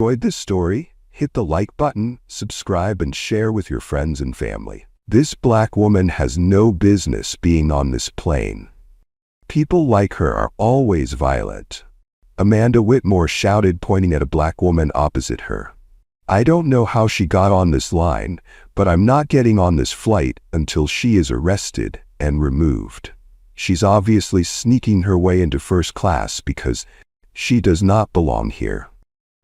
Enjoyed this story? Hit the like button, subscribe, and share with your friends and family. This black woman has no business being on this plane. People like her are always violent. Amanda Whitmore shouted, pointing at a black woman opposite her. I don't know how she got on this line, but I'm not getting on this flight until she is arrested and removed. She's obviously sneaking her way into first class because she does not belong here.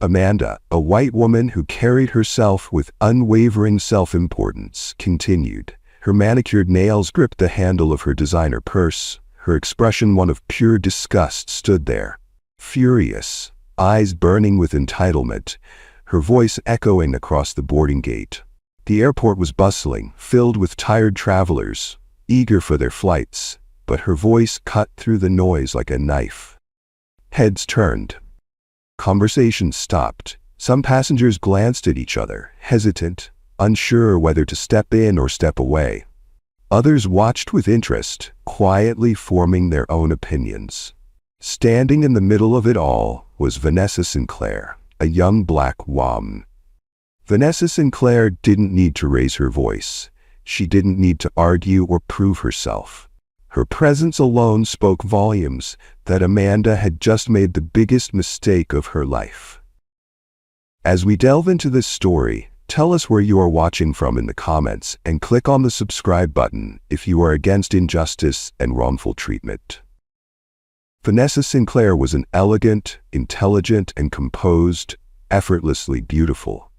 Amanda, a white woman who carried herself with unwavering self-importance, continued. Her manicured nails gripped the handle of her designer purse. Her expression, one of pure disgust, stood there. Furious, eyes burning with entitlement, her voice echoing across the boarding gate. The airport was bustling, filled with tired travelers, eager for their flights, but her voice cut through the noise like a knife. Heads turned. Conversations stopped. Some passengers glanced at each other, hesitant, unsure whether to step in or step away. Others watched with interest, quietly forming their own opinions. Standing in the middle of it all was Vanessa Sinclair, a young black woman. Vanessa Sinclair didn't need to raise her voice. She didn't need to argue or prove herself. Her presence alone spoke volumes that Amanda had just made the biggest mistake of her life. As we delve into this story, tell us where you are watching from in the comments and click on the subscribe button if you are against injustice and wrongful treatment. Vanessa Sinclair was an elegant, intelligent, and composed, effortlessly beautiful.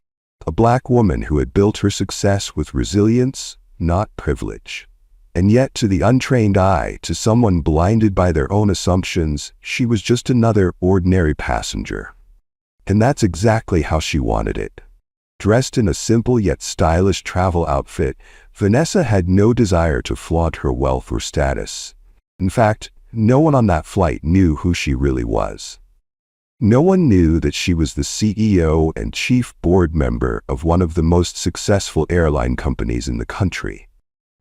A black woman who had built her success with resilience, not privilege. And yet, to the untrained eye, to someone blinded by their own assumptions, she was just another ordinary passenger. And that's exactly how she wanted it. Dressed in a simple yet stylish travel outfit, Vanessa had no desire to flaunt her wealth or status. In fact, no one on that flight knew who she really was. No one knew that she was the CEO and chief board member of one of the most successful airline companies in the country.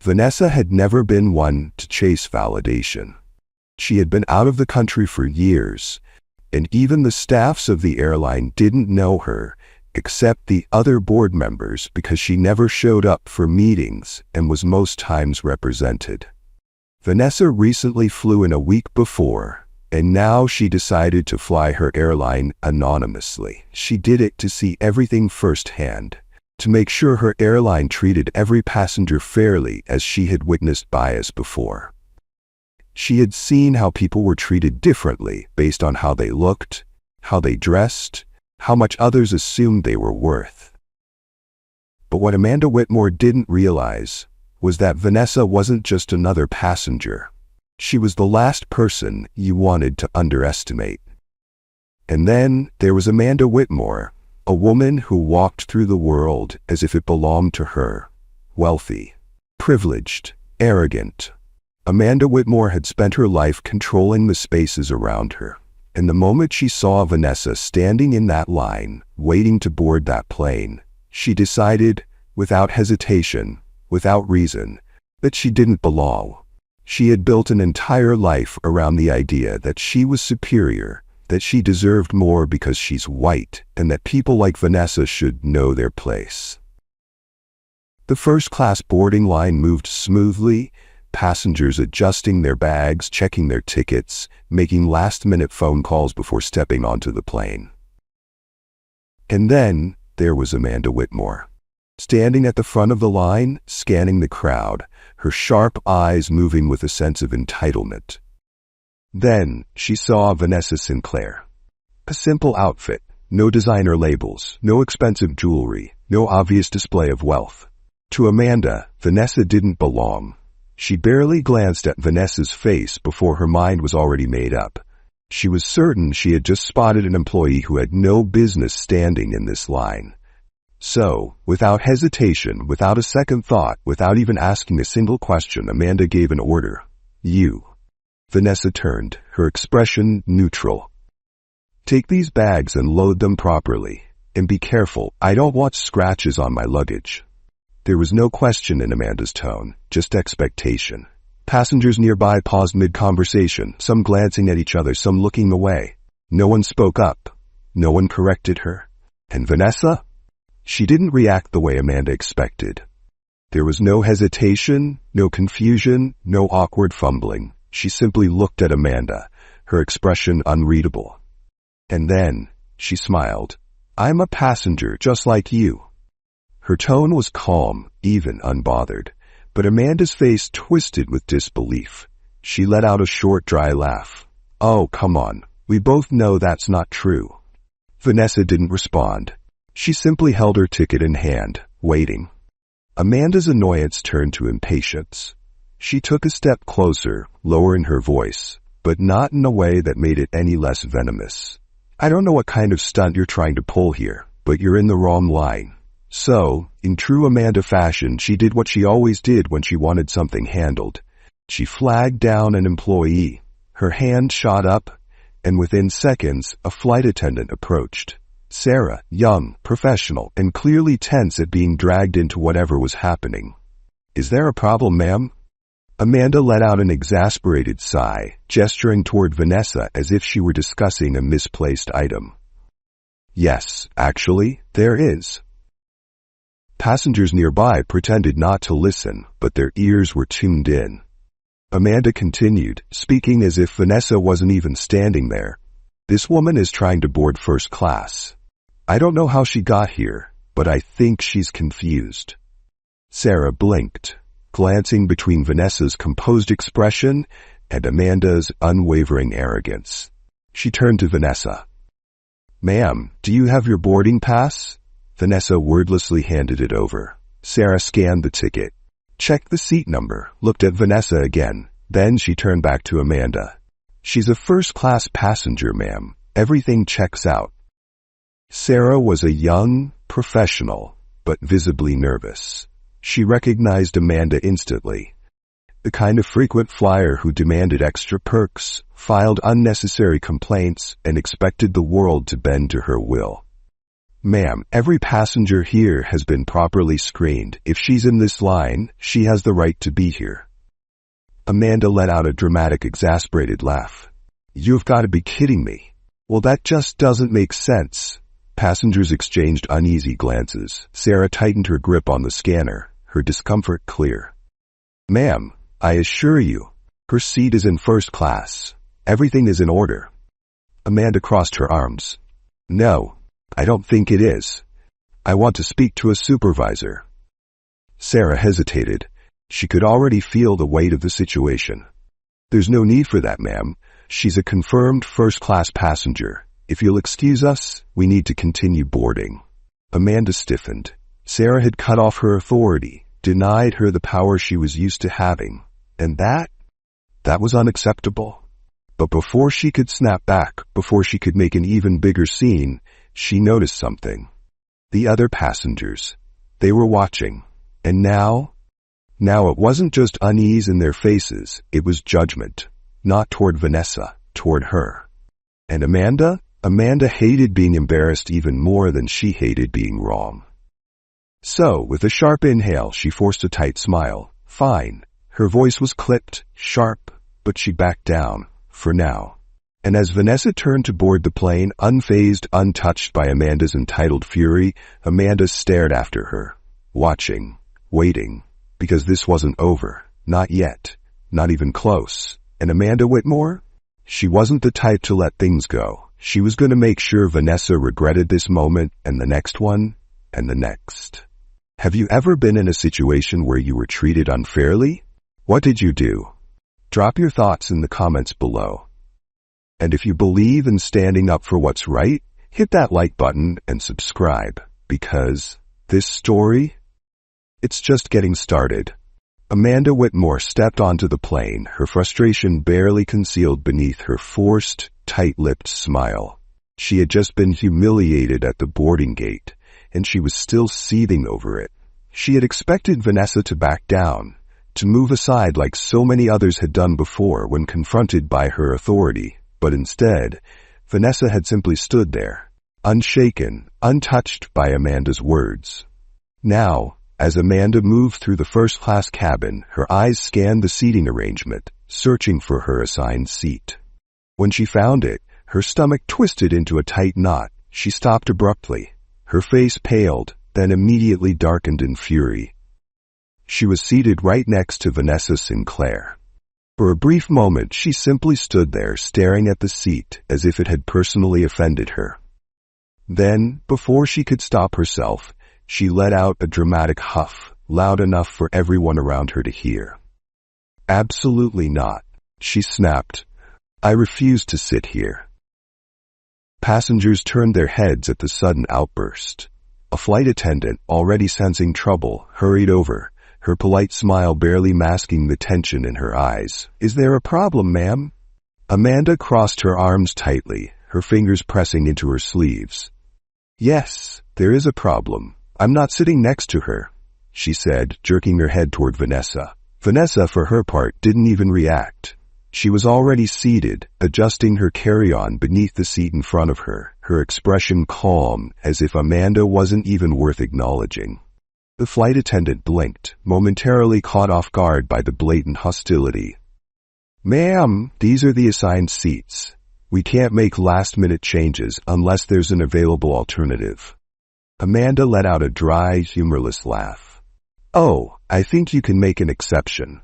Vanessa had never been one to chase validation. She had been out of the country for years, and even the staffs of the airline didn't know her, except the other board members, because she never showed up for meetings and was most times represented. Vanessa recently flew in a week before, and now she decided to fly her airline anonymously. She did it to see everything firsthand, to make sure her airline treated every passenger fairly, as she had witnessed bias before. She had seen how people were treated differently based on how they looked, how they dressed, how much others assumed they were worth. But what Amanda Whitmore didn't realize was that Vanessa wasn't just another passenger. She was the last person you wanted to underestimate. And then there was Amanda Whitmore, a woman who walked through the world as if it belonged to her. Wealthy, privileged, arrogant. Amanda Whitmore had spent her life controlling the spaces around her. And the moment she saw Vanessa standing in that line, waiting to board that plane, she decided, without hesitation, without reason, that she didn't belong. She had built an entire life around the idea that she was superior, that she deserved more because she's white, and that people like Vanessa should know their place. The first-class boarding line moved smoothly, passengers adjusting their bags, checking their tickets, making last-minute phone calls before stepping onto the plane. And then there was Amanda Whitmore, standing at the front of the line, scanning the crowd, her sharp eyes moving with a sense of entitlement. Then she saw Vanessa Sinclair. A simple outfit, no designer labels, no expensive jewelry, no obvious display of wealth. To Amanda, Vanessa didn't belong. She barely glanced at Vanessa's face before her mind was already made up. She was certain she had just spotted an employee who had no business standing in this line. So, without hesitation, without a second thought, without even asking a single question, Amanda gave an order. You. Vanessa turned, her expression neutral. Take these bags and load them properly. And be careful, I don't want scratches on my luggage. There was no question in Amanda's tone, just expectation. Passengers nearby paused mid-conversation, some glancing at each other, some looking away. No one spoke up. No one corrected her. And Vanessa? She didn't react the way Amanda expected. There was no hesitation, no confusion, no awkward fumbling. She simply looked at Amanda, her expression unreadable. And then, she smiled. I'm a passenger just like you. Her tone was calm, even unbothered, but Amanda's face twisted with disbelief. She let out a short, dry laugh. Oh, come on. We both know that's not true. Vanessa didn't respond. She simply held her ticket in hand, waiting. Amanda's annoyance turned to impatience. She took a step closer, lowering her voice, but not in a way that made it any less venomous. I don't know what kind of stunt you're trying to pull here, but you're in the wrong line. So, in true Amanda fashion, she did what she always did when she wanted something handled. She flagged down an employee. Her hand shot up, and within seconds, a flight attendant approached. Sarah, young, professional, and clearly tense at being dragged into whatever was happening. Is there a problem, ma'am? Amanda let out an exasperated sigh, gesturing toward Vanessa as if she were discussing a misplaced item. Yes, actually, there is. Passengers nearby pretended not to listen, but their ears were tuned in. Amanda continued, speaking as if Vanessa wasn't even standing there. This woman is trying to board first class. I don't know how she got here, but I think she's confused. Sarah blinked, glancing between Vanessa's composed expression and Amanda's unwavering arrogance. She turned to Vanessa. Ma'am, do you have your boarding pass? Vanessa wordlessly handed it over. Sarah scanned the ticket, checked the seat number, looked at Vanessa again. Then she turned back to Amanda. She's a first-class passenger, ma'am. Everything checks out. Sarah was a young professional, but visibly nervous. She recognized Amanda instantly. The kind of frequent flyer who demanded extra perks, filed unnecessary complaints, and expected the world to bend to her will. Ma'am, every passenger here has been properly screened. If she's in this line, she has the right to be here. Amanda let out a dramatic, exasperated laugh. You've got to be kidding me. Well, that just doesn't make sense. Passengers exchanged uneasy glances. Sarah tightened her grip on the scanner, her discomfort clear. Ma'am, I assure you, her seat is in first class. Everything is in order. Amanda crossed her arms. No, I don't think it is. I want to speak to a supervisor. Sarah hesitated. She could already feel the weight of the situation. There's no need for that, ma'am. She's a confirmed first-class passenger. If you'll excuse us, we need to continue boarding. Amanda stiffened. Sarah had cut off her authority, denied her the power she was used to having. And that was unacceptable. But before she could snap back, before she could make an even bigger scene, she noticed something. The other passengers. They were watching. And now it wasn't just unease in their faces, it was judgment. Not toward Vanessa, toward her. And Amanda hated being embarrassed even more than she hated being wrong. So, with a sharp inhale, she forced a tight smile. Fine. Her voice was clipped, sharp, but she backed down, for now. And as Vanessa turned to board the plane, unfazed, untouched by Amanda's entitled fury, Amanda stared after her, watching, waiting, because this wasn't over. Not yet. Not even close. And Amanda Whitmore? She wasn't the type to let things go. She was going to make sure Vanessa regretted this moment, and the next one, and the next. Have you ever been in a situation where you were treated unfairly? What did you do? Drop your thoughts in the comments below. And if you believe in standing up for what's right, hit that like button and subscribe, because this story, it's just getting started. Amanda Whitmore stepped onto the plane, her frustration barely concealed beneath her forced, tight-lipped smile. She had just been humiliated at the boarding gate, and she was still seething over it. She had expected Vanessa to back down, to move aside like so many others had done before when confronted by her authority, but instead, Vanessa had simply stood there, unshaken, untouched by Amanda's words. Now, as Amanda moved through the first-class cabin, her eyes scanned the seating arrangement, searching for her assigned seat. When she found it, her stomach twisted into a tight knot. She stopped abruptly. Her face paled, then immediately darkened in fury. She was seated right next to Vanessa Sinclair. For a brief moment she simply stood there staring at the seat as if it had personally offended her. Then, before she could stop herself, she let out a dramatic huff, loud enough for everyone around her to hear. "Absolutely not," she snapped. "I refuse to sit here." Passengers turned their heads at the sudden outburst. A flight attendant, already sensing trouble, hurried over, her polite smile barely masking the tension in her eyes. "Is there a problem, ma'am?" Amanda crossed her arms tightly, her fingers pressing into her sleeves. "Yes, there is a problem. I'm not sitting next to her," she said, jerking her head toward Vanessa. Vanessa, for her part, didn't even react. She was already seated, adjusting her carry-on beneath the seat in front of her, her expression calm, as if Amanda wasn't even worth acknowledging. The flight attendant blinked, momentarily caught off guard by the blatant hostility. "Ma'am, these are the assigned seats. We can't make last-minute changes unless there's an available alternative." Amanda let out a dry, humorless laugh. "Oh, I think you can make an exception.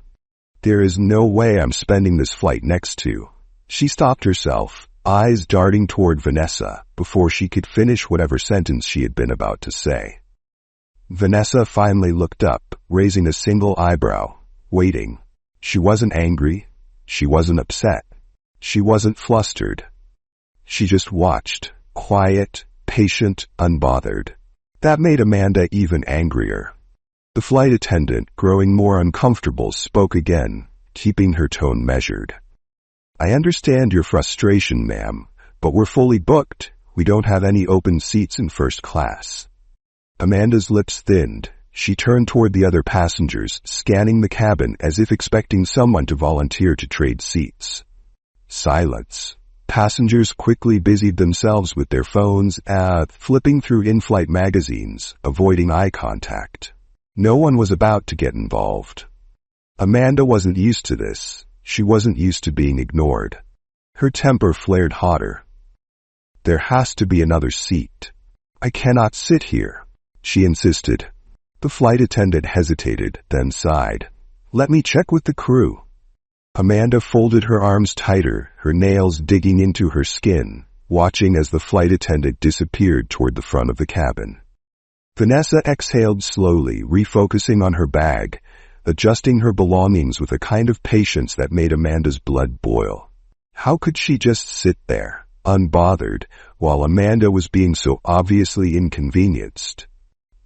There is no way I'm spending this flight next to." She stopped herself, eyes darting toward Vanessa, before she could finish whatever sentence she had been about to say. Vanessa finally looked up, raising a single eyebrow, waiting. She wasn't angry. She wasn't upset. She wasn't flustered. She just watched, quiet, patient, unbothered. That made Amanda even angrier. The flight attendant, growing more uncomfortable, spoke again, keeping her tone measured. "I understand your frustration, ma'am, but we're fully booked. We don't have any open seats in first class." Amanda's lips thinned. She turned toward the other passengers, scanning the cabin as if expecting someone to volunteer to trade seats. Silence. Passengers quickly busied themselves with their phones, flipping through in-flight magazines, avoiding eye contact. No one was about to get involved. Amanda wasn't used to this. She wasn't used to being ignored. Her temper flared hotter. "There has to be another seat. I cannot sit here," she insisted. The flight attendant hesitated, then sighed. "Let me check with the crew." Amanda folded her arms tighter, her nails digging into her skin, watching as the flight attendant disappeared toward the front of the cabin. Vanessa exhaled slowly, refocusing on her bag, adjusting her belongings with a kind of patience that made Amanda's blood boil. How could she just sit there, unbothered, while Amanda was being so obviously inconvenienced?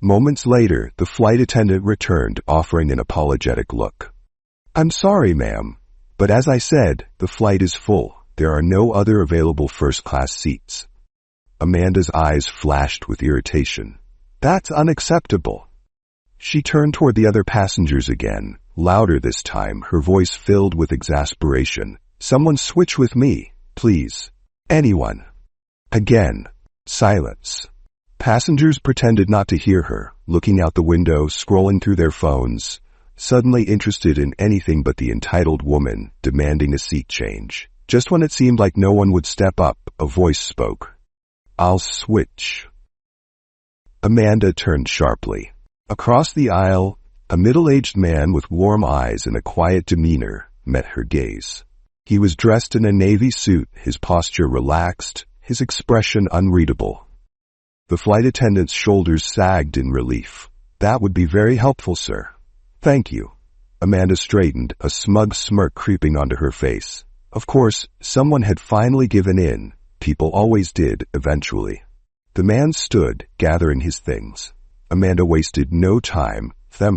Moments later, the flight attendant returned, offering an apologetic look. "I'm sorry, ma'am, but as I said, the flight is full. There are no other available first-class seats." Amanda's eyes flashed with irritation. "That's unacceptable." She turned toward the other passengers again, louder this time, her voice filled with exasperation. "Someone switch with me, please. Anyone." Again, silence. Passengers pretended not to hear her, looking out the window, scrolling through their phones, suddenly interested in anything but the entitled woman, demanding a seat change. Just when it seemed like no one would step up, a voice spoke. "I'll switch." Amanda turned sharply. Across the aisle, a middle-aged man with warm eyes and a quiet demeanor met her gaze. He was dressed in a navy suit, his posture relaxed, his expression unreadable. The flight attendant's shoulders sagged in relief. "That would be very helpful, sir." "Thank you." Amanda straightened, a smug smirk creeping onto her face. Of course, someone had finally given in. People always did, eventually. The man stood, gathering his things. Amanda wasted no time,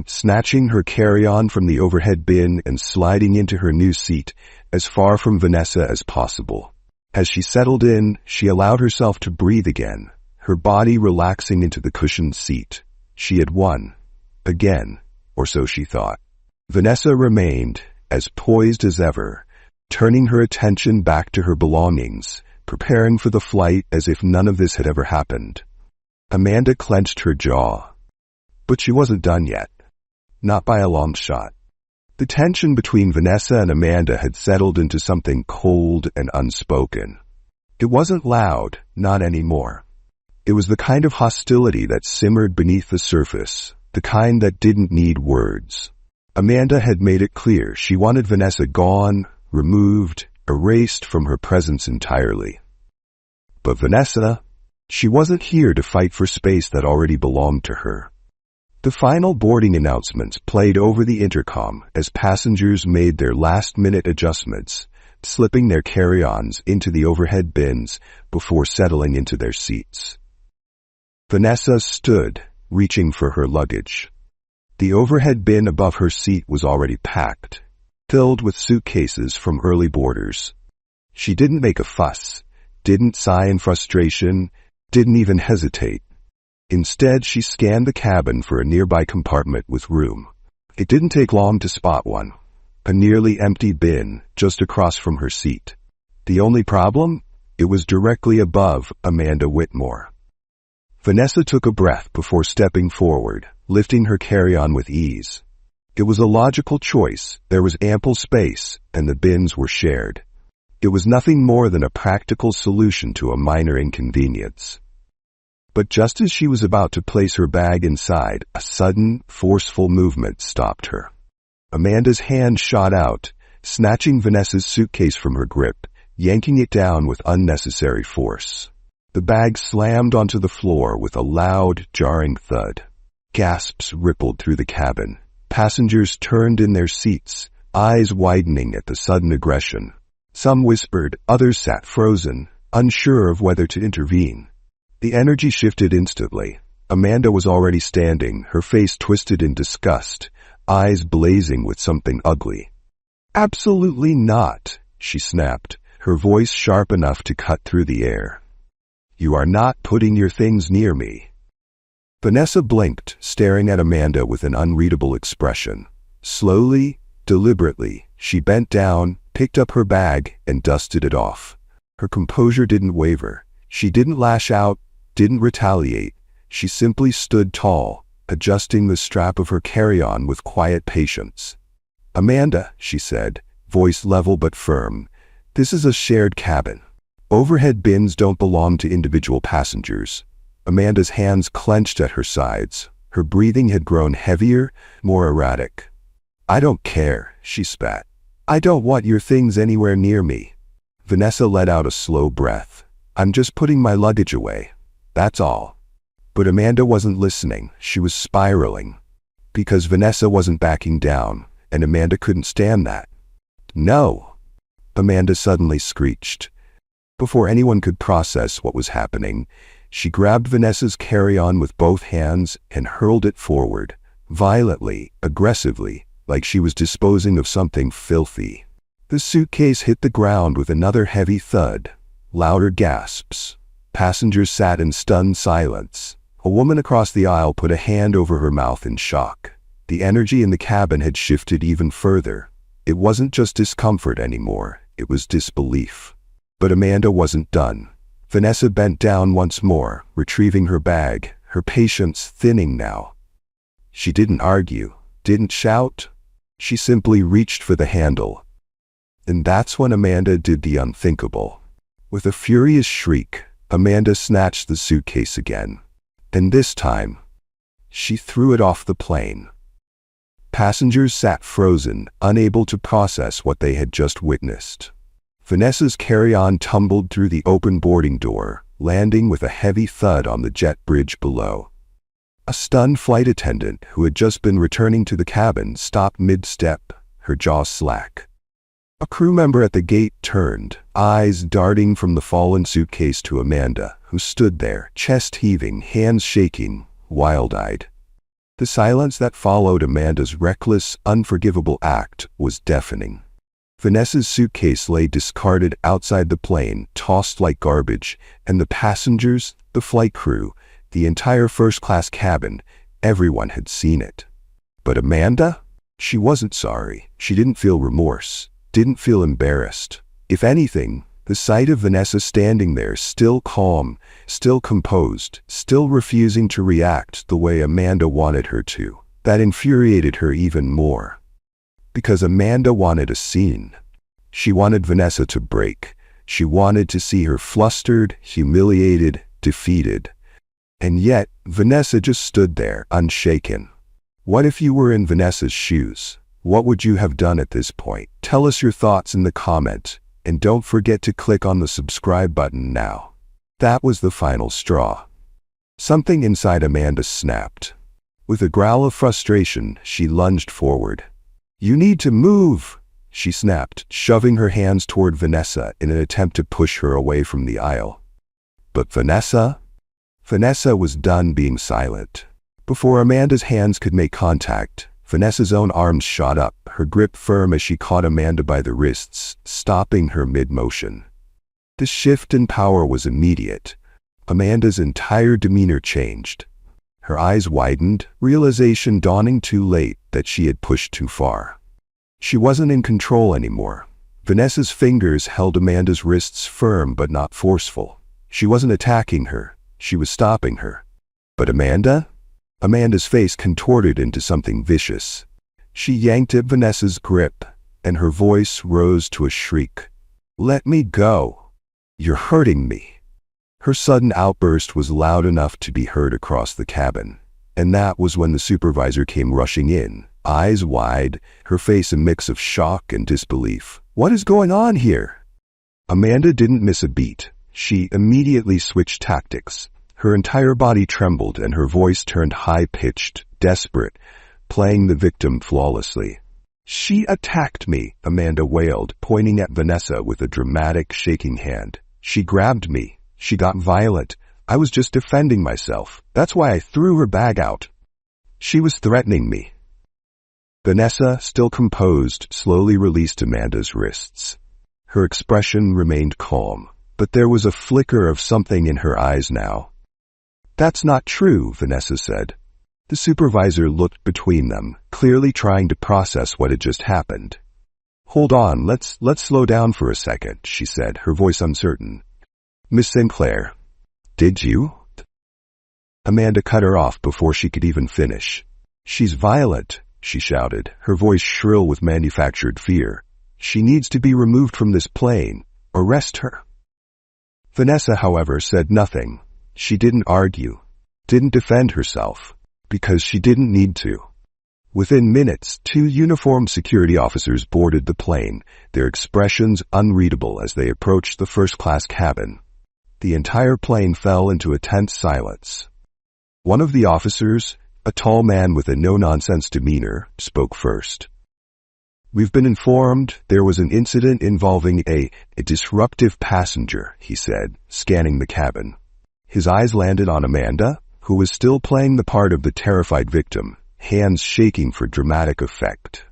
snatching her carry-on from the overhead bin and sliding into her new seat, as far from Vanessa as possible. As she settled in, she allowed herself to breathe again, her body relaxing into the cushioned seat. She had won. Again, or so she thought. Vanessa remained, as poised as ever, turning her attention back to her belongings, preparing for the flight as if none of this had ever happened. Amanda clenched her jaw. But she wasn't done yet. Not by a long shot. The tension between Vanessa and Amanda had settled into something cold and unspoken. It wasn't loud, not anymore. It was the kind of hostility that simmered beneath the surface, the kind that didn't need words. Amanda had made it clear she wanted Vanessa gone, removed, erased from her presence entirely. But Vanessa, she wasn't here to fight for space that already belonged to her. The final boarding announcements played over the intercom as passengers made their last-minute adjustments, slipping their carry-ons into the overhead bins before settling into their seats. Vanessa stood, reaching for her luggage. The overhead bin above her seat was already packed, filled with suitcases from early boarders. She didn't make a fuss, didn't sigh in frustration, didn't even hesitate. Instead, she scanned the cabin for a nearby compartment with room. It didn't take long to spot one, a nearly empty bin just across from her seat. The only problem? It was directly above Amanda Whitmore. Vanessa took a breath before stepping forward, lifting her carry-on with ease. It was a logical choice. There was ample space, and the bins were shared. It was nothing more than a practical solution to a minor inconvenience. But just as she was about to place her bag inside, a sudden, forceful movement stopped her. Amanda's hand shot out, snatching Vanessa's suitcase from her grip, yanking it down with unnecessary force. The bag slammed onto the floor with a loud, jarring thud. Gasps rippled through the cabin. Passengers turned in their seats, eyes widening at the sudden aggression. Some whispered, others sat frozen, unsure of whether to intervene. The energy shifted instantly. Amanda was already standing, her face twisted in disgust, eyes blazing with something ugly. "Absolutely not," she snapped, her voice sharp enough to cut through the air. "You are not putting your things near me." Vanessa blinked, staring at Amanda with an unreadable expression. Slowly, deliberately, she bent down, picked up her bag, and dusted it off. Her composure didn't waver. She didn't lash out, didn't retaliate. She simply stood tall, adjusting the strap of her carry-on with quiet patience. "Amanda," she said, voice level but firm, "this is a shared cabin. Overhead bins don't belong to individual passengers." Amanda's hands clenched at her sides. Her breathing had grown heavier, more erratic. "I don't care," she spat. "I don't want your things anywhere near me." Vanessa let out a slow breath. "I'm just putting my luggage away. That's all." But Amanda wasn't listening. She was spiraling. Because Vanessa wasn't backing down, and Amanda couldn't stand that. "No!" Amanda suddenly screeched. Before anyone could process what was happening, she grabbed Vanessa's carry-on with both hands and hurled it forward, violently, aggressively, like she was disposing of something filthy. The suitcase hit the ground with another heavy thud, louder gasps. Passengers sat in stunned silence. A woman across the aisle put a hand over her mouth in shock. The energy in the cabin had shifted even further. It wasn't just discomfort anymore, it was disbelief. But Amanda wasn't done. Vanessa bent down once more, retrieving her bag, her patience thinning now. She didn't argue, didn't shout. She simply reached for the handle. And that's when Amanda did the unthinkable. With a furious shriek, Amanda snatched the suitcase again. And this time, she threw it off the plane. Passengers sat frozen, unable to process what they had just witnessed. Vanessa's carry-on tumbled through the open boarding door, landing with a heavy thud on the jet bridge below. A stunned flight attendant who had just been returning to the cabin stopped mid-step, her jaw slack. A crew member at the gate turned, eyes darting from the fallen suitcase to Amanda, who stood there, chest heaving, hands shaking, wild-eyed. The silence that followed Amanda's reckless, unforgivable act was deafening. Vanessa's suitcase lay discarded outside the plane, tossed like garbage, and the passengers, the flight crew, the entire first-class cabin, everyone had seen it. But Amanda? She wasn't sorry. She didn't feel remorse, didn't feel embarrassed. If anything, the sight of Vanessa standing there, still calm, still composed, still refusing to react the way Amanda wanted her to, that infuriated her even more. Because Amanda wanted a scene. She wanted Vanessa to break. She wanted to see her flustered, humiliated, defeated. And yet, Vanessa just stood there, unshaken. What if you were in Vanessa's shoes? What would you have done at this point? Tell us your thoughts in the comments, and don't forget to click on the subscribe button now. That was the final straw. Something inside Amanda snapped. With a growl of frustration, she lunged forward. "You need to move," she snapped, shoving her hands toward Vanessa in an attempt to push her away from the aisle. But Vanessa was done being silent. Before Amanda's hands could make contact, Vanessa's own arms shot up, her grip firm as she caught Amanda by the wrists, stopping her mid-motion. The shift in power was immediate. Amanda's entire demeanor changed. Her eyes widened, realization dawning too late that she had pushed too far. She wasn't in control anymore. Vanessa's fingers held Amanda's wrists firm but not forceful. She wasn't attacking her, she was stopping her. But Amanda's face contorted into something vicious. She yanked at Vanessa's grip, and her voice rose to a shriek. "Let me go. You're hurting me." Her sudden outburst was loud enough to be heard across the cabin, and that was when the supervisor came rushing in, eyes wide, her face a mix of shock and disbelief. "What is going on here?" Amanda didn't miss a beat. She immediately switched tactics. Her entire body trembled and her voice turned high-pitched, desperate, playing the victim flawlessly. "She attacked me," Amanda wailed, pointing at Vanessa with a dramatic, shaking hand. "She grabbed me. She got violent. I was just defending myself. That's why I threw her bag out. She was threatening me." Vanessa, still composed, slowly released Amanda's wrists. Her expression remained calm, but there was a flicker of something in her eyes now. "That's not true," Vanessa said. The supervisor looked between them, clearly trying to process what had just happened. "Hold on, let's slow down for a second," she said, her voice uncertain. "Miss Sinclair, did you?" Amanda cut her off before she could even finish. "She's violent," she shouted, her voice shrill with manufactured fear. "She needs to be removed from this plane. Arrest her." Vanessa, however, said nothing. She didn't argue, didn't defend herself, because she didn't need to. Within minutes, 2 uniformed security officers boarded the plane, their expressions unreadable as they approached the first-class cabin. The entire plane fell into a tense silence. One of the officers, a tall man with a no-nonsense demeanor, spoke first. "We've been informed there was an incident involving a disruptive passenger," he said, scanning the cabin. His eyes landed on Amanda, who was still playing the part of the terrified victim, hands shaking for dramatic effect.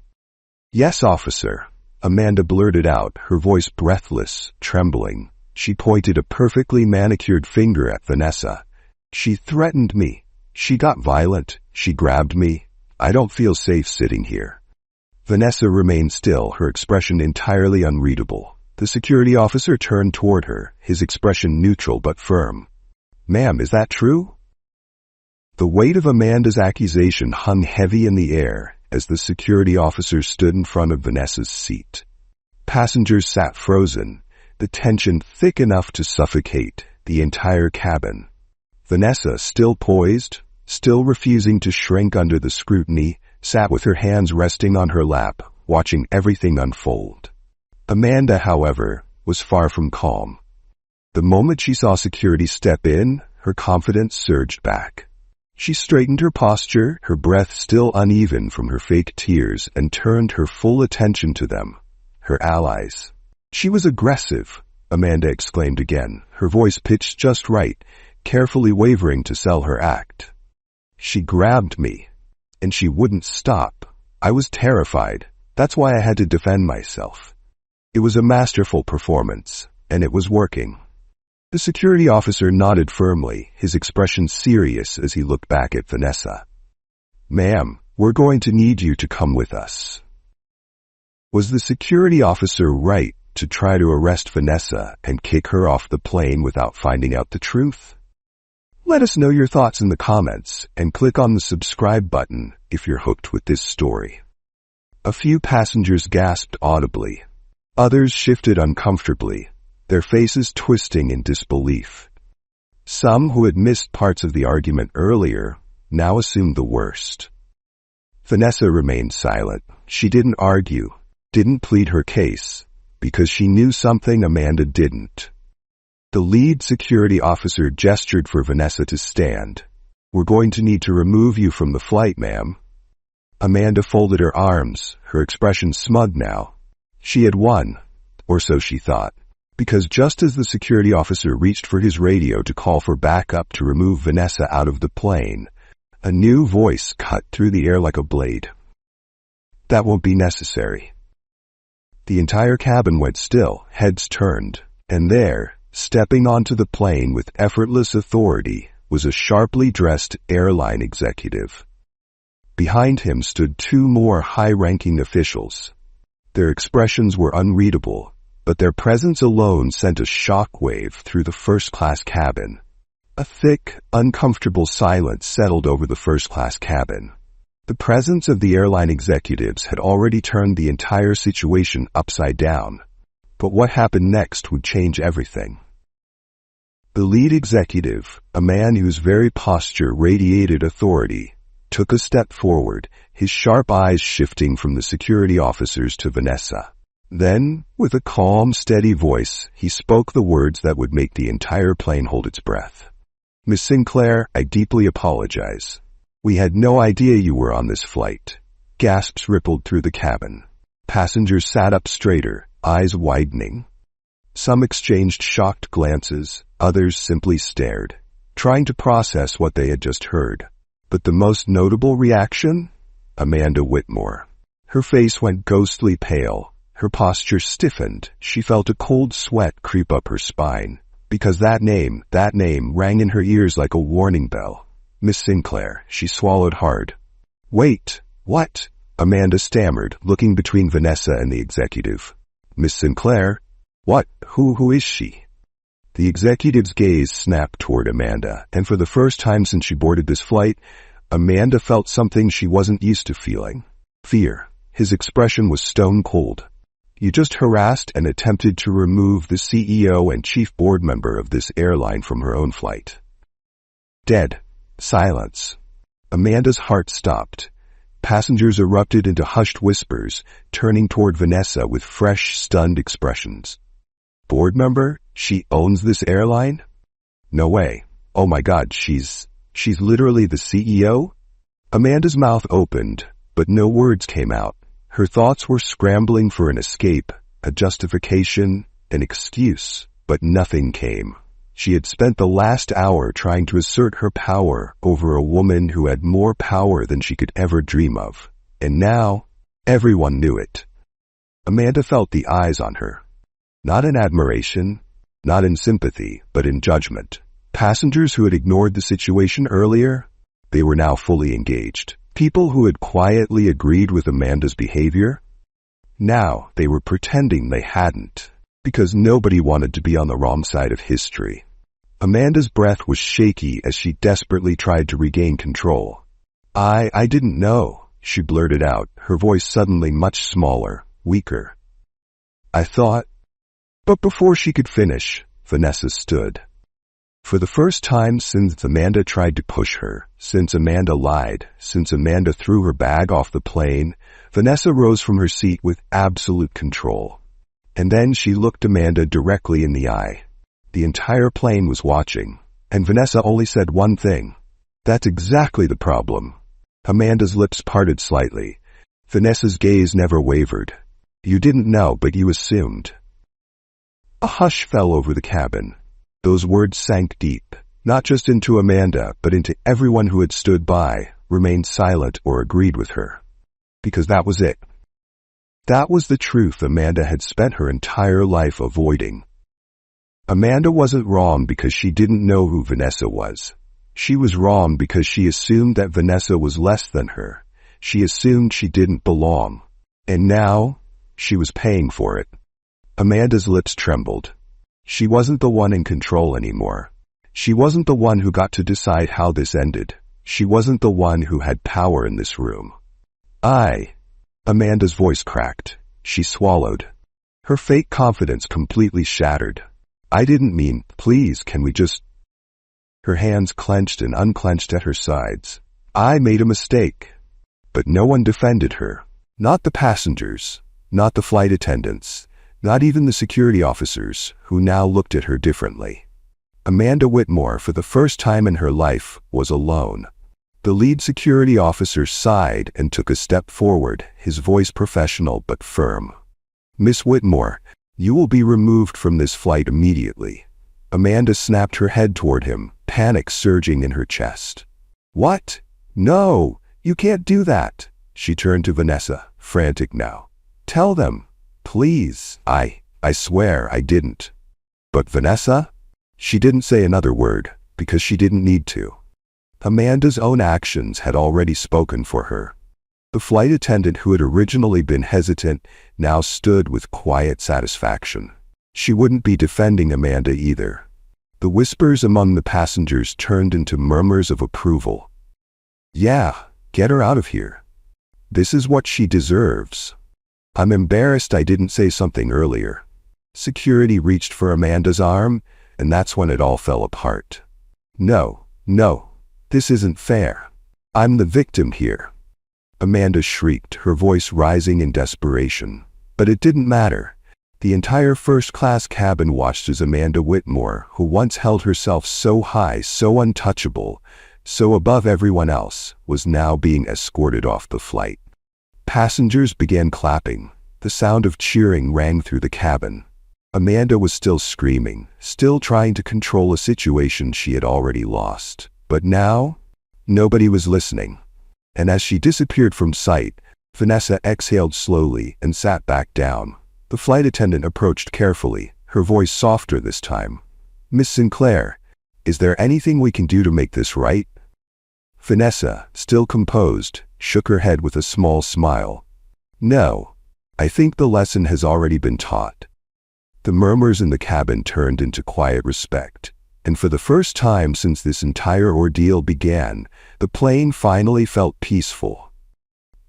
"Yes, officer," Amanda blurted out, her voice breathless, trembling. She pointed a perfectly manicured finger at Vanessa. "She threatened me. She got violent. She grabbed me. I don't feel safe sitting here." Vanessa remained still, her expression entirely unreadable. The security officer turned toward her, his expression neutral but firm. "Ma'am, is that true?" The weight of Amanda's accusation hung heavy in the air as the security officer stood in front of Vanessa's seat. Passengers sat frozen, the tension thick enough to suffocate the entire cabin. Vanessa, still poised, still refusing to shrink under the scrutiny, sat with her hands resting on her lap, watching everything unfold. Amanda, however, was far from calm. The moment she saw security step in, her confidence surged back. She straightened her posture, her breath still uneven from her fake tears, and turned her full attention to them, her allies. "She was aggressive," Amanda exclaimed again, her voice pitched just right, carefully wavering to sell her act. "She grabbed me, and she wouldn't stop. I was terrified. That's why I had to defend myself. It was a masterful performance, and it was working." The security officer nodded firmly, his expression serious as he looked back at Vanessa. "Ma'am, we're going to need you to come with us." Was the security officer right to try to arrest Vanessa and kick her off the plane without finding out the truth? Let us know your thoughts in the comments, and click on the subscribe button if you're hooked with this story. A few passengers gasped audibly. Others shifted uncomfortably, their faces twisting in disbelief. Some who had missed parts of the argument earlier now assumed the worst. Vanessa remained silent. She didn't argue, didn't plead her case, because she knew something Amanda didn't. The lead security officer gestured for Vanessa to stand. "We're going to need to remove you from the flight, ma'am." Amanda folded her arms, her expression smug now. She had won, or so she thought, because just as the security officer reached for his radio to call for backup to remove Vanessa out of the plane, a new voice cut through the air like a blade. "That won't be necessary." The entire cabin went still, heads turned, and there, stepping onto the plane with effortless authority, was a sharply dressed airline executive. Behind him stood two more high-ranking officials. Their expressions were unreadable, but their presence alone sent a shockwave through the first-class cabin. A thick, uncomfortable silence settled over the first-class cabin. The presence of the airline executives had already turned the entire situation upside down, but what happened next would change everything. The lead executive, a man whose very posture radiated authority, took a step forward, his sharp eyes shifting from the security officers to Vanessa. Then, with a calm, steady voice, he spoke the words that would make the entire plane hold its breath. "Miss Sinclair, I deeply apologize. We had no idea you were on this flight." Gasps rippled through the cabin. Passengers sat up straighter, eyes widening. Some exchanged shocked glances, others simply stared, trying to process what they had just heard. But the most notable reaction? Amanda Whitmore. Her face went ghostly pale. Her posture stiffened. She felt a cold sweat creep up her spine, because that name rang in her ears like a warning bell. "Miss Sinclair," she swallowed hard. "Wait, what?" Amanda stammered, looking between Vanessa and the executive. "Miss Sinclair? What? Who is she?" The executive's gaze snapped toward Amanda, and for the first time since she boarded this flight, Amanda felt something she wasn't used to feeling. Fear. His expression was stone cold. "You just harassed and attempted to remove the CEO and chief board member of this airline from her own flight." Dead. Silence. Amanda's heart stopped. Passengers erupted into hushed whispers, turning toward Vanessa with fresh, stunned expressions. "Board member? She owns this airline? No way. Oh my God, she's literally the CEO?" Amanda's mouth opened, but no words came out. Her thoughts were scrambling for an escape, a justification, an excuse, but nothing came. She had spent the last hour trying to assert her power over a woman who had more power than she could ever dream of. And now, everyone knew it. Amanda felt the eyes on her. Not in admiration, not in sympathy, but in judgment. Passengers who had ignored the situation earlier, they were now fully engaged. People who had quietly agreed with Amanda's behavior, now they were pretending they hadn't, because nobody wanted to be on the wrong side of history. Amanda's breath was shaky as she desperately tried to regain control. I didn't know," she blurted out, her voice suddenly much smaller, weaker. "I thought..." But before she could finish, Vanessa stood. For the first time since Amanda tried to push her, since Amanda lied, since Amanda threw her bag off the plane, Vanessa rose from her seat with absolute control. And then she looked Amanda directly in the eye. The entire plane was watching, and Vanessa only said one thing. "That's exactly the problem." Amanda's lips parted slightly. Vanessa's gaze never wavered. "You didn't know, but you assumed." A hush fell over the cabin. Those words sank deep, not just into Amanda, but into everyone who had stood by, remained silent, or agreed with her. Because that was it. That was the truth Amanda had spent her entire life avoiding. Amanda wasn't wrong because she didn't know who Vanessa was. She was wrong because she assumed that Vanessa was less than her. She assumed she didn't belong. And now, she was paying for it. Amanda's lips trembled. She wasn't the one in control anymore. She wasn't the one who got to decide how this ended. She wasn't the one who had power in this room. Amanda's voice cracked. She swallowed. Her fake confidence completely shattered. "I didn't mean, please, can we just..." her hands clenched and unclenched at her sides. I made a mistake. But no one defended her. Not the passengers, not the flight attendants, not even the security officers, who now looked at her differently. Amanda Whitmore, for the first time in her life, was alone. The lead security officer sighed and took a step forward, his voice professional but firm. "Miss Whitmore, you will be removed from this flight immediately." Amanda snapped her head toward him, panic surging in her chest. "What? No, you can't do that." She turned to Vanessa, frantic now. "Tell them, please." I swear I didn't." "But Vanessa?" She didn't say another word, because she didn't need to. Amanda's own actions had already spoken for her. The flight attendant who had originally been hesitant now stood with quiet satisfaction. She wouldn't be defending Amanda either. The whispers among the passengers turned into murmurs of approval. "Yeah, get her out of here. This is what she deserves. I'm embarrassed I didn't say something earlier." Security reached for Amanda's arm, and that's when it all fell apart. No, this isn't fair. I'm the victim here." Amanda shrieked, her voice rising in desperation. But it didn't matter. The entire first-class cabin watched as Amanda Whitmore, who once held herself so high, so untouchable, so above everyone else, was now being escorted off the flight. Passengers began clapping. The sound of cheering rang through the cabin. Amanda was still screaming, still trying to control a situation she had already lost. But now, nobody was listening. And as she disappeared from sight, Vanessa exhaled slowly and sat back down. The flight attendant approached carefully, her voice softer this time. "Miss Sinclair, is there anything we can do to make this right?" Vanessa, still composed, shook her head with a small smile. "No, I think the lesson has already been taught." The murmurs in the cabin turned into quiet respect, and for the first time since this entire ordeal began, the plane finally felt peaceful.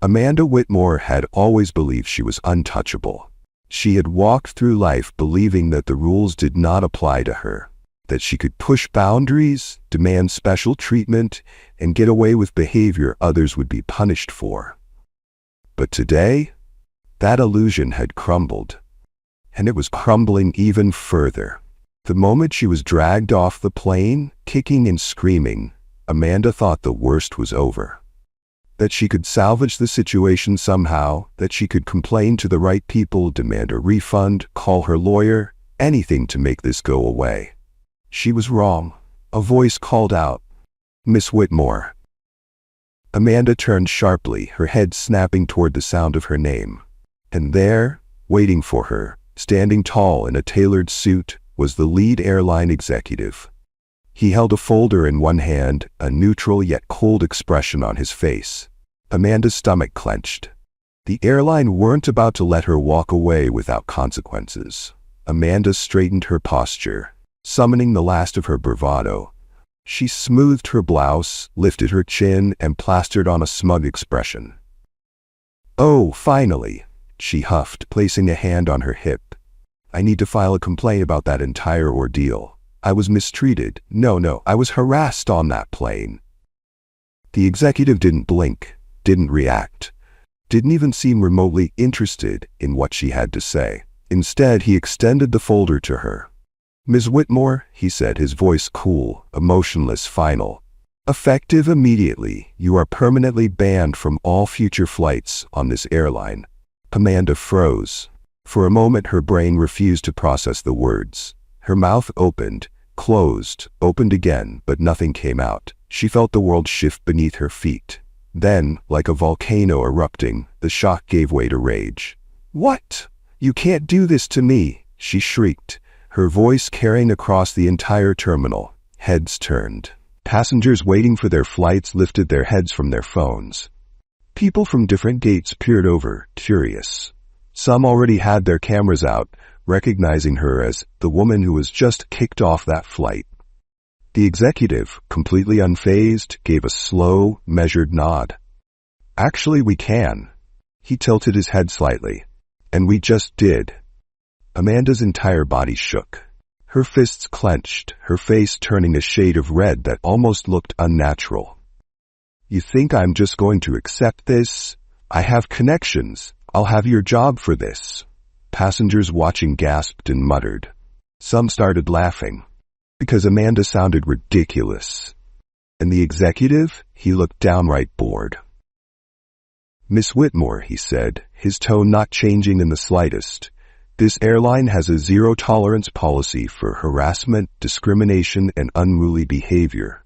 Amanda Whitmore had always believed she was untouchable. She had walked through life believing that the rules did not apply to her, that she could push boundaries, demand special treatment, and get away with behavior others would be punished for. But today, that illusion had crumbled. And it was crumbling even further. The moment she was dragged off the plane, kicking and screaming, Amanda thought the worst was over. That she could salvage the situation somehow, that she could complain to the right people, demand a refund, call her lawyer, anything to make this go away. She was wrong. A voice called out, "Miss Whitmore." Amanda turned sharply, her head snapping toward the sound of her name. And there, waiting for her, standing tall in a tailored suit, was the lead airline executive. He held a folder in one hand, a neutral yet cold expression on his face. Amanda's stomach clenched. The airline weren't about to let her walk away without consequences. Amanda straightened her posture, summoning the last of her bravado. She smoothed her blouse, lifted her chin, and plastered on a smug expression. "Oh, finally," she huffed, placing a hand on her hip. "I need to file a complaint about that entire ordeal. I was mistreated. No, I was harassed on that plane." The executive didn't blink, didn't react, didn't even seem remotely interested in what she had to say. Instead, he extended the folder to her. "Ms. Whitmore," he said, his voice cool, emotionless, final. "Effective immediately, you are permanently banned from all future flights on this airline." Amanda froze. For a moment her brain refused to process the words. Her mouth opened, closed, opened again, but nothing came out. She felt the world shift beneath her feet. Then, like a volcano erupting, the shock gave way to rage. "What? You can't do this to me!" she shrieked, her voice carrying across the entire terminal. Heads turned. Passengers waiting for their flights lifted their heads from their phones. People from different gates peered over, curious. Some already had their cameras out, recognizing her as the woman who was just kicked off that flight. The executive, completely unfazed, gave a slow, measured nod. "Actually, we can." He tilted his head slightly. "And we just did." Amanda's entire body shook. Her fists clenched, her face turning a shade of red that almost looked unnatural. "You think I'm just going to accept this? I have connections. I'll have your job for this." Passengers watching gasped and muttered. Some started laughing, because Amanda sounded ridiculous. And the executive, he looked downright bored. "Miss Whitmore," he said, his tone not changing in the slightest, "this airline has a zero-tolerance policy for harassment, discrimination, and unruly behavior.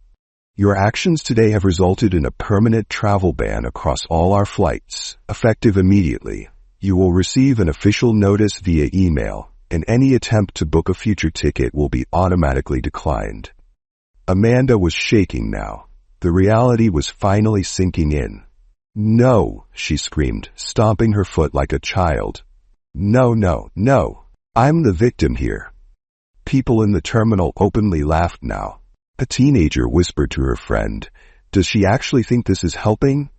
Your actions today have resulted in a permanent travel ban across all our flights, effective immediately. You will receive an official notice via email, and any attempt to book a future ticket will be automatically declined." Amanda was shaking now. The reality was finally sinking in. "No," she screamed, stomping her foot like a child. "No, no, no. I'm the victim here." People in the terminal openly laughed now. A teenager whispered to her friend, "Does she actually think this is helping?"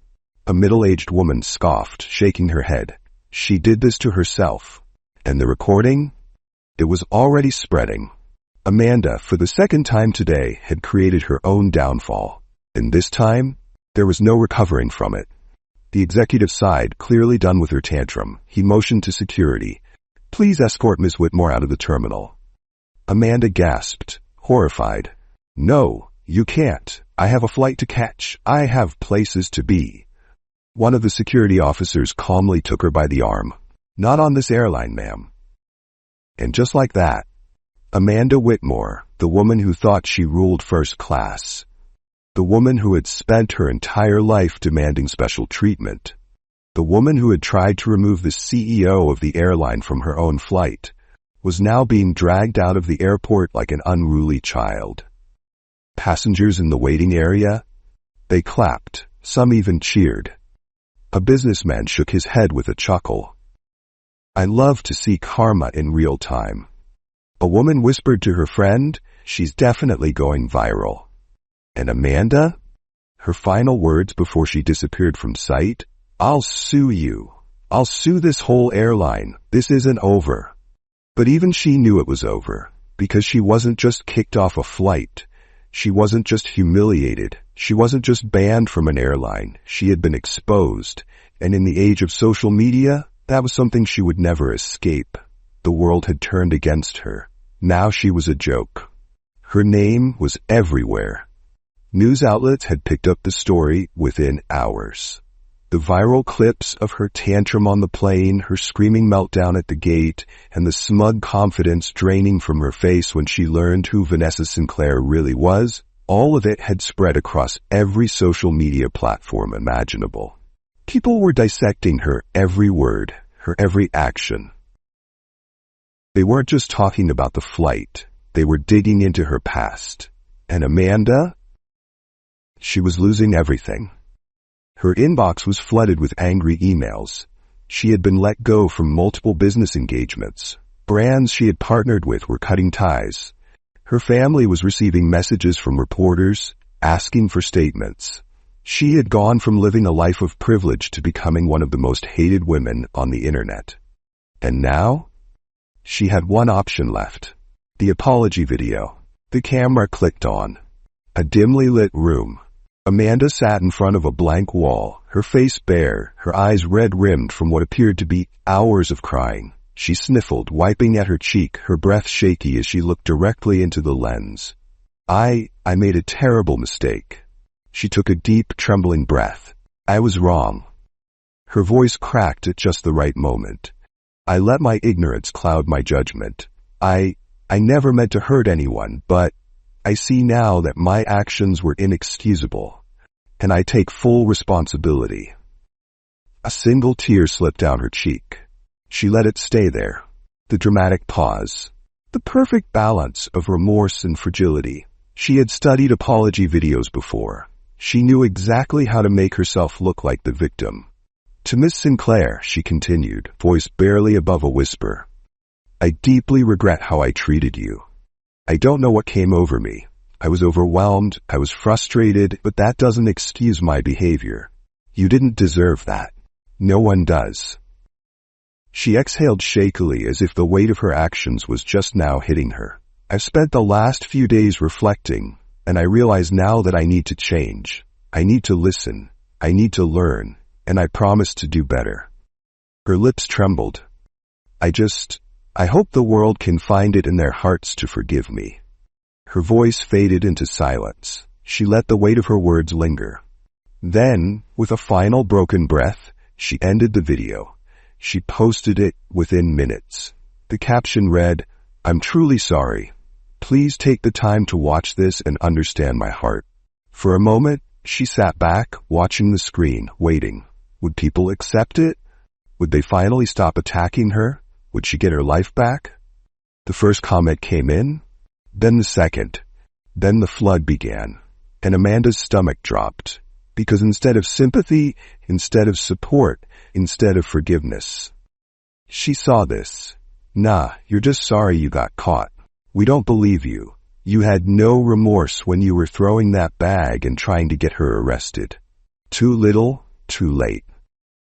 A middle-aged woman scoffed, shaking her head. She did this to herself. And the recording? It was already spreading. Amanda, for the second time today, had created her own downfall. And this time, there was no recovering from it. The executive sighed, clearly done with her tantrum. He motioned to security. "Please escort Miss Whitmore out of the terminal." Amanda gasped, horrified. "No, you can't. I have a flight to catch. I have places to be." One of the security officers calmly took her by the arm. "Not on this airline, ma'am." And just like that, Amanda Whitmore, the woman who thought she ruled first class, the woman who had spent her entire life demanding special treatment, the woman who had tried to remove the CEO of the airline from her own flight, was now being dragged out of the airport like an unruly child. Passengers in the waiting area? They clapped. Some even cheered. A businessman shook his head with a chuckle. "I love to see karma in real time." A woman whispered to her friend, "She's definitely going viral." And Amanda? Her final words before she disappeared from sight? "I'll sue you. I'll sue this whole airline. This isn't over." But even she knew it was over, because she wasn't just kicked off a flight. She wasn't just humiliated. She wasn't just banned from an airline. She had been exposed. And in the age of social media, that was something she would never escape. The world had turned against her. Now she was a joke. Her name was everywhere. News outlets had picked up the story within hours. The viral clips of her tantrum on the plane, her screaming meltdown at the gate, and the smug confidence draining from her face when she learned who Vanessa Sinclair really was, all of it had spread across every social media platform imaginable. People were dissecting her every word, her every action. They weren't just talking about the flight. They were digging into her past. And Amanda? She was losing everything. Her inbox was flooded with angry emails. She had been let go from multiple business engagements. Brands she had partnered with were cutting ties. Her family was receiving messages from reporters, asking for statements. She had gone from living a life of privilege to becoming one of the most hated women on the internet. And now? She had one option left. The apology video. The camera clicked on. A dimly lit room. Amanda sat in front of a blank wall, her face bare, her eyes red-rimmed from what appeared to be hours of crying. She sniffled, wiping at her cheek, her breath shaky as she looked directly into the lens. I made a terrible mistake." She took a deep, trembling breath. "I was wrong." Her voice cracked at just the right moment. "I let my ignorance cloud my judgment. I never meant to hurt anyone, but I see now that my actions were inexcusable, and I take full responsibility." A single tear slipped down her cheek. She let it stay there. The dramatic pause. The perfect balance of remorse and fragility. She had studied apology videos before. She knew exactly how to make herself look like the victim. "To Miss Sinclair," she continued, voice barely above a whisper, "I deeply regret how I treated you. I don't know what came over me. I was overwhelmed, I was frustrated, but that doesn't excuse my behavior. You didn't deserve that. No one does." She exhaled shakily as if the weight of her actions was just now hitting her. I've spent the last few days reflecting, and I realize now that I need to change. I need to listen. I need to learn, and I promise to do better. Her lips trembled. I hope the world can find it in their hearts to forgive me. Her voice faded into silence. She let the weight of her words linger. Then, with a final broken breath, she ended the video. She posted it within minutes. The caption read, "I'm truly sorry. Please take the time to watch this and understand my heart." For a moment, she sat back, watching the screen, waiting. Would people accept it? Would they finally stop attacking her? Would she get her life back? The first comment came in, then the second. Then the flood began, and Amanda's stomach dropped. Because instead of sympathy, instead of support, instead of forgiveness, she saw this. Nah, you're just sorry you got caught. We don't believe you. You had no remorse when you were throwing that bag and trying to get her arrested. Too little, too late.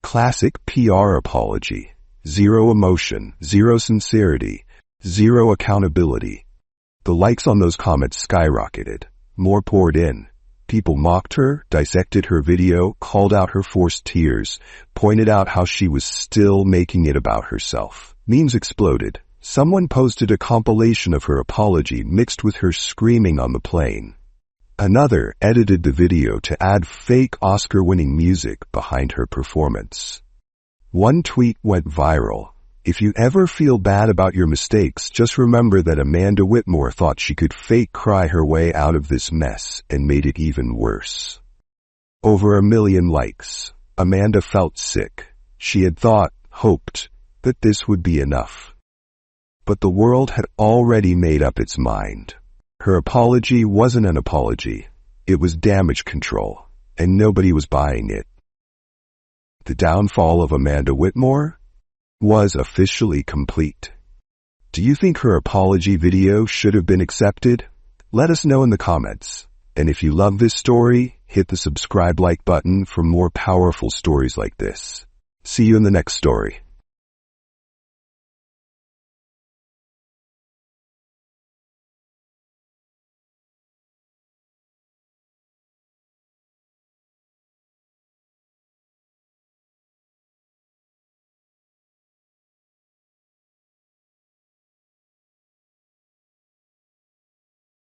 Classic PR apology. Zero emotion, zero sincerity, zero accountability. The likes on those comments skyrocketed. More poured in. People mocked her, dissected her video, called out her forced tears, pointed out how she was still making it about herself. Memes exploded. Someone posted a compilation of her apology mixed with her screaming on the plane. Another edited the video to add fake Oscar-winning music behind her performance. One tweet went viral. If you ever feel bad about your mistakes, just remember that Amanda Whitmore thought she could fake cry her way out of this mess and made it even worse. Over 1 million likes. Amanda felt sick. She had thought, hoped, that this would be enough. But the world had already made up its mind. Her apology wasn't an apology. It was damage control, and nobody was buying it. The downfall of Amanda Whitmore was officially complete. Do you think her apology video should have been accepted? Let us know in the comments. And if you love this story, hit the subscribe like button for more powerful stories like this. See you in the next story.